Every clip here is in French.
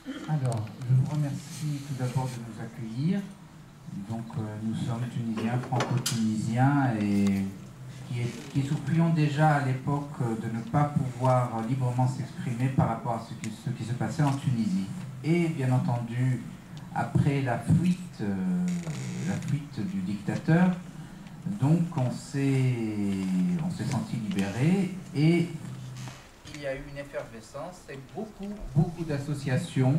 Alors, je vous remercie tout d'abord de nous accueillir. Donc, nous sommes tunisiens, franco-tunisiens, et qui souffrions déjà à l'époque de ne pas pouvoir librement s'exprimer par rapport à ce qui se passait en Tunisie. Et bien entendu, après la fuite du dictateur, donc on s'est senti libéré et il y a eu une effervescence et beaucoup d'associations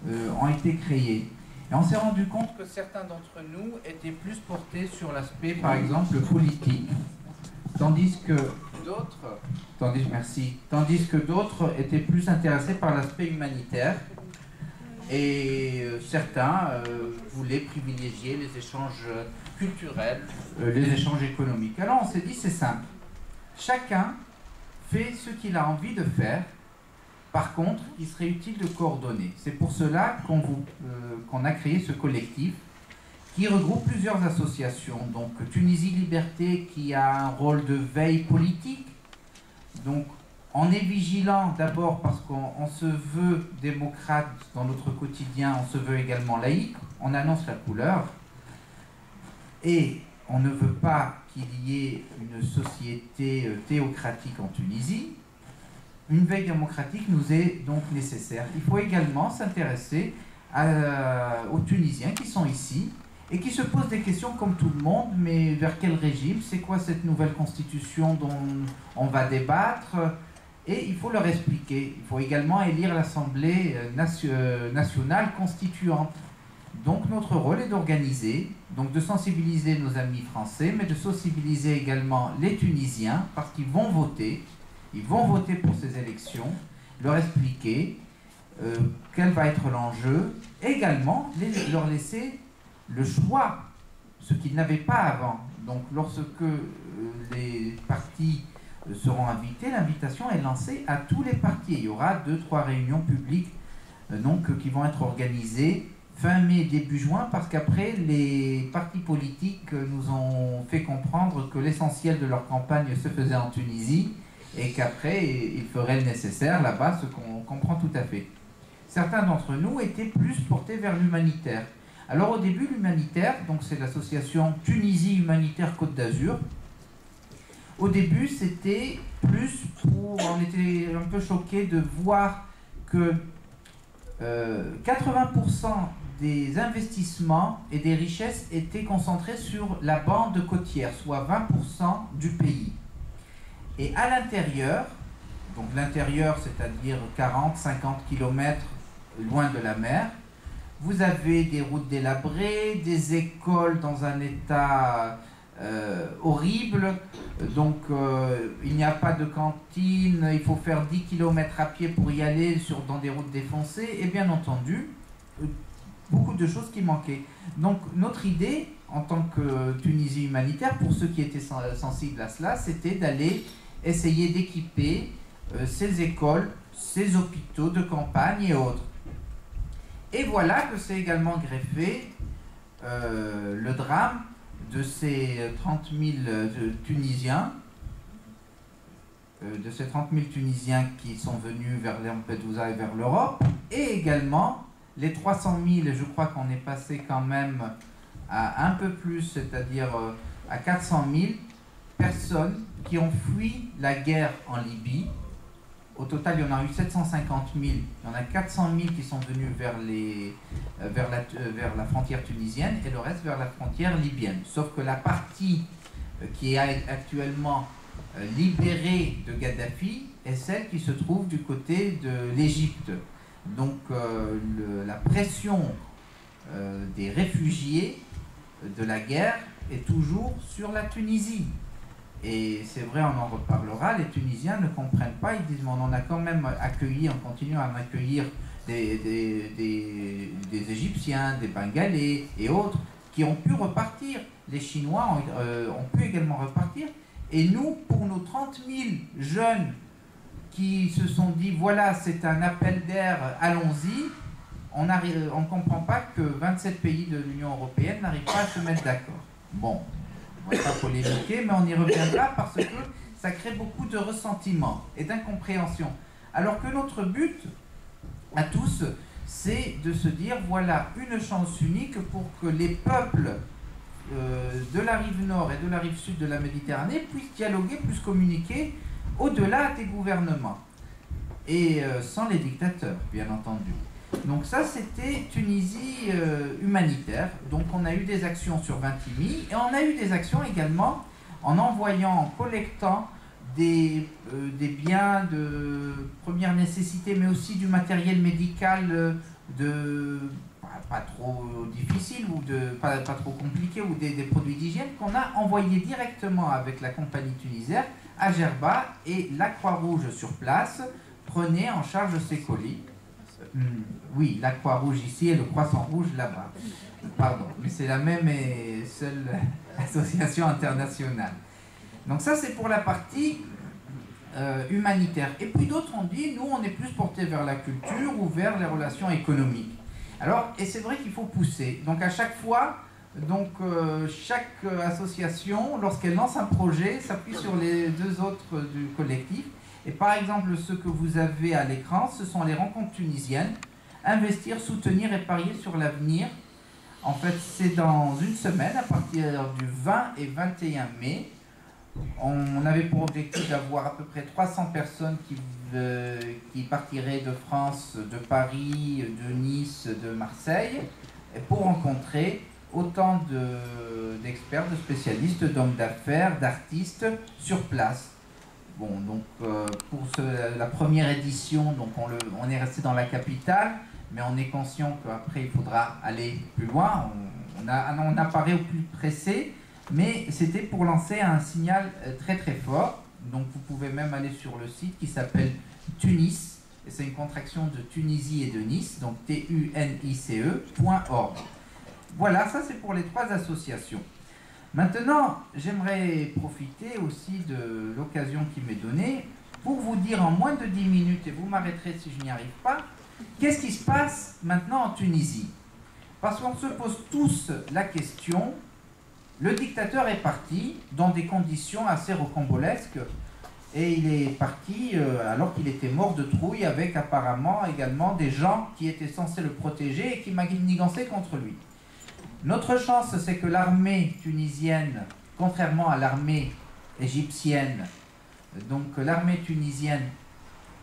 ont été créées. Et on s'est rendu compte que certains d'entre nous étaient plus portés sur l'aspect, par exemple, politique, tandis que d'autres étaient plus intéressés par l'aspect humanitaire. Et certains voulaient privilégier les échanges culturels, les échanges économiques. Alors on s'est dit, c'est simple. Chacun fait ce qu'il a envie de faire. Par contre, il serait utile de coordonner. C'est pour cela qu'on a créé ce collectif qui regroupe plusieurs associations. Donc Tunisie Liberté qui a un rôle de veille politique. Donc on est vigilant d'abord parce qu'on se veut démocrate dans notre quotidien, on se veut également laïque, on annonce la couleur et on ne veut pas qu'il y ait une société théocratique en Tunisie. Une veille démocratique nous est donc nécessaire. Il faut également s'intéresser aux Tunisiens qui sont ici et qui se posent des questions comme tout le monde, mais vers quel régime? C'est quoi cette nouvelle constitution dont on va débattre? Et il faut leur expliquer. Il faut également élire l'Assemblée nationale constituante. Donc notre rôle est d'organiser, donc de sensibiliser nos amis français, mais de sensibiliser également les Tunisiens, parce qu'ils vont voter. Ils vont voter pour ces élections, leur expliquer quel va être l'enjeu, et également leur laisser le choix, ce qu'ils n'avaient pas avant. Donc lorsque les partis seront invités, l'invitation est lancée à tous les partis. Il y aura 2-3 réunions publiques qui vont être organisées fin mai, début juin, parce qu'après, les partis politiques nous ont fait comprendre que l'essentiel de leur campagne se faisait en Tunisie et qu'après, ils feraient le nécessaire là-bas, ce qu'on comprend tout à fait. Certains d'entre nous étaient plus portés vers l'humanitaire. Alors au début, l'humanitaire, donc c'est l'association Tunisie Humanitaire Côte d'Azur. Au début, c'était plus on était un peu choqués de voir que 80% des investissements et des richesses étaient concentrés sur la bande côtière, soit 20% du pays. Et à l'intérieur, donc l'intérieur, c'est-à-dire 40-50 km loin de la mer, vous avez des routes délabrées, des écoles dans un état horrible, donc il n'y a pas de cantine, il faut faire 10 km à pied pour y aller dans des routes défoncées, et bien entendu, beaucoup de choses qui manquaient. Donc notre idée, en tant que Tunisie humanitaire, pour ceux qui étaient sensibles à cela, c'était d'aller essayer d'équiper ces écoles, ces hôpitaux de campagne et autres. Et voilà que c'est également greffé le drame de ces 30 000 Tunisiens, qui sont venus vers Lampedusa et vers l'Europe, et également les 300 000, je crois qu'on est passé quand même à un peu plus, c'est-à-dire à 400 000 personnes qui ont fui la guerre en Libye. Au total, il y en a eu 750 000. Il y en a 400 000 qui sont venus vers la frontière tunisienne et le reste vers la frontière libyenne. Sauf que la partie qui est actuellement libérée de Kadhafi est celle qui se trouve du côté de l'Égypte. Donc la pression des réfugiés de la guerre est toujours sur la Tunisie. Et c'est vrai, on en reparlera, les Tunisiens ne comprennent pas, ils disent, mais on en a quand même accueilli, on continue à en accueillir des Égyptiens, des Bengalais et autres, qui ont pu repartir. Les Chinois ont pu également repartir. Et nous, pour nos 30 000 jeunes qui se sont dit, voilà, c'est un appel d'air, allons-y, on ne comprend pas que 27 pays de l'Union européenne n'arrivent pas à se mettre d'accord. Bon. On ne va pas polémiquer, mais on y reviendra parce que ça crée beaucoup de ressentiment et d'incompréhension. Alors que notre but à tous, c'est de se dire, voilà une chance unique pour que les peuples de la rive nord et de la rive sud de la Méditerranée puissent dialoguer, puissent communiquer au-delà des gouvernements. Et sans les dictateurs, bien entendu. Donc ça, c'était Tunisie humanitaire. Donc on a eu des actions sur Vintimille, et on a eu des actions également en envoyant, en collectant des biens de première nécessité, mais aussi du matériel médical pas trop difficile ou pas trop compliqué, ou des produits d'hygiène qu'on a envoyés directement avec la compagnie tunisienne à Gerba, et la Croix-Rouge sur place prenait en charge ces colis. Oui, la Croix-Rouge ici et le Croissant Rouge là-bas. Pardon, mais c'est la même et seule association internationale. Donc ça, c'est pour la partie humanitaire. Et puis d'autres ont dit, nous, on est plus porté vers la culture ou vers les relations économiques. Alors, et c'est vrai qu'il faut pousser. Donc à chaque fois, chaque association, lorsqu'elle lance un projet, s'appuie sur les deux autres du collectif. Et par exemple, ce que vous avez à l'écran, ce sont les rencontres tunisiennes. Investir, soutenir et parier sur l'avenir. En fait, c'est dans une semaine, à partir du 20 et 21 mai. On avait pour objectif d'avoir à peu près 300 personnes qui partiraient de France, de Paris, de Nice, de Marseille, pour rencontrer autant d'experts, de spécialistes, d'hommes d'affaires, d'artistes sur place. Bon, donc pour la première édition, donc on est resté dans la capitale, mais on est conscient qu'après il faudra aller plus loin. On apparaît au plus pressé, mais c'était pour lancer un signal très très fort. Donc vous pouvez même aller sur le site qui s'appelle Tunis, et c'est une contraction de Tunisie et de Nice, donc TUNICE.org. Voilà, ça c'est pour les trois associations. Maintenant, j'aimerais profiter aussi de l'occasion qui m'est donnée pour vous dire en moins de 10 minutes, et vous m'arrêterez si je n'y arrive pas, qu'est-ce qui se passe maintenant en Tunisie? Parce qu'on se pose tous la question, le dictateur est parti dans des conditions assez rocambolesques, et il est parti alors qu'il était mort de trouille, avec apparemment également des gens qui étaient censés le protéger et qui manigançaient contre lui. Notre chance, c'est que l'armée tunisienne, contrairement à l'armée égyptienne, donc l'armée tunisienne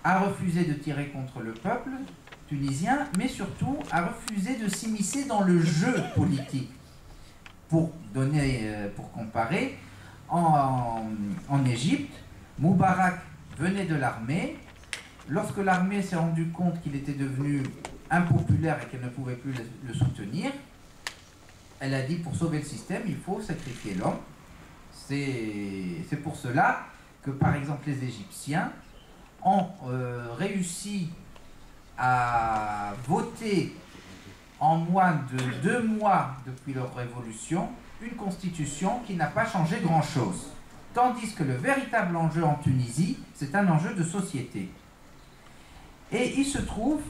a refusé de tirer contre le peuple tunisien, mais surtout a refusé de s'immiscer dans le jeu politique. Pour comparer, en Égypte, Moubarak venait de l'armée. Lorsque l'armée s'est rendue compte qu'il était devenu impopulaire et qu'elle ne pouvait plus le soutenir, elle a dit, pour sauver le système, il faut sacrifier l'homme. C'est pour cela que, par exemple, les Égyptiens ont réussi à voter en moins de 2 mois depuis leur révolution, une constitution qui n'a pas changé grand-chose. Tandis que le véritable enjeu en Tunisie, c'est un enjeu de société. Et il se trouve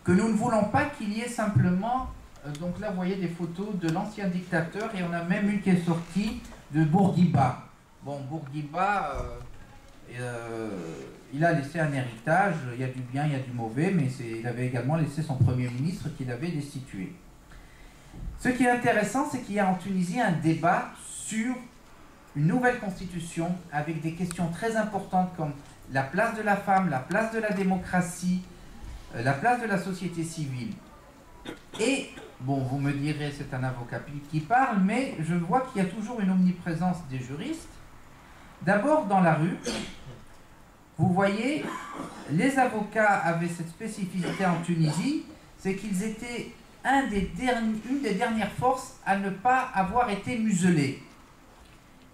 que nous ne voulons pas qu'il y ait simplement... donc là, vous voyez des photos de l'ancien dictateur, et on a même une qui est sortie de Bourguiba. Bon, Bourguiba, il a laissé un héritage, il y a du bien, il y a du mauvais, mais il avait également laissé son premier ministre qu'il avait destitué. Ce qui est intéressant, c'est qu'il y a en Tunisie un débat sur une nouvelle constitution, avec des questions très importantes comme la place de la femme, la place de la démocratie, la place de la société civile. Et, bon, vous me direz, c'est un avocat qui parle, mais je vois qu'il y a toujours une omniprésence des juristes. D'abord, dans la rue, vous voyez, les avocats avaient cette spécificité en Tunisie, c'est qu'ils étaient une des dernières forces à ne pas avoir été muselés.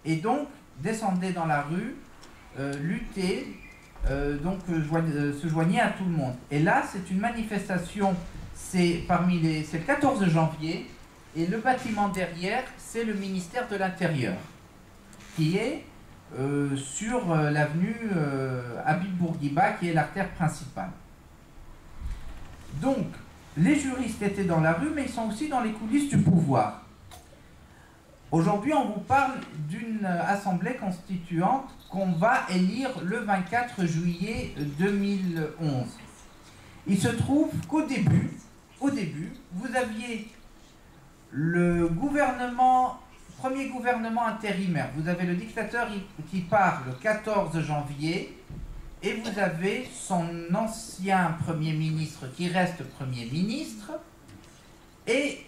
Et donc, descendaient dans la rue, luttaient, se joignaient à tout le monde. Et là, c'est une manifestation. C'est le 14 janvier, et le bâtiment derrière, c'est le ministère de l'Intérieur, qui est sur l'avenue Habib Bourguiba, qui est l'artère principale. Donc, les juristes étaient dans la rue, mais ils sont aussi dans les coulisses du pouvoir. Aujourd'hui, on vous parle d'une assemblée constituante qu'on va élire le 24 juillet 2011. Il se trouve qu'au début, vous aviez le premier gouvernement intérimaire. Vous avez le dictateur qui part le 14 janvier et vous avez son ancien Premier ministre qui reste Premier ministre et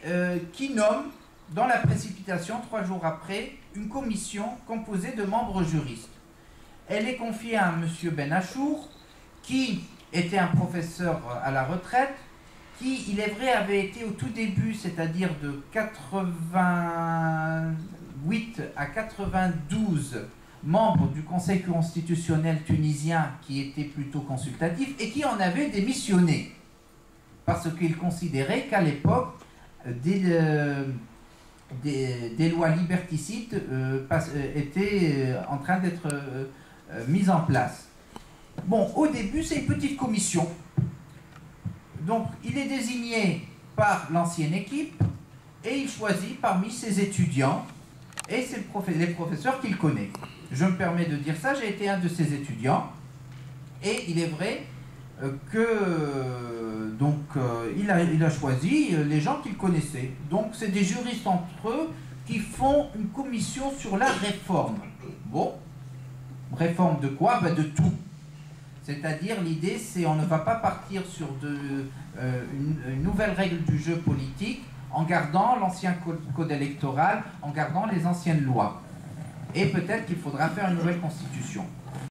qui nomme, dans la précipitation, 3 jours après, une commission composée de membres juristes. Elle est confiée à un monsieur Ben Achour, qui était un professeur à la retraite, qui, il est vrai, avait été au tout début, c'est-à-dire de 88 à 92, membre du Conseil constitutionnel tunisien, qui était plutôt consultatif, et qui en avait démissionné, parce qu'il considérait qu'à l'époque, des lois liberticides étaient en train d'être mises en place. Bon, au début, c'est une petite commission. Donc, il est désigné par l'ancienne équipe et il choisit parmi ses étudiants et les professeurs qu'il connaît. Je me permets de dire ça, j'ai été un de ses étudiants et il est vrai que il a choisi les gens qu'il connaissait. Donc, c'est des juristes entre eux qui font une commission sur la réforme. Bon, réforme de quoi? Ben, de tout. C'est-à-dire, l'idée, c'est on ne va pas partir sur une nouvelle règle du jeu politique en gardant l'ancien code électoral, en gardant les anciennes lois. Et peut-être qu'il faudra faire une nouvelle constitution.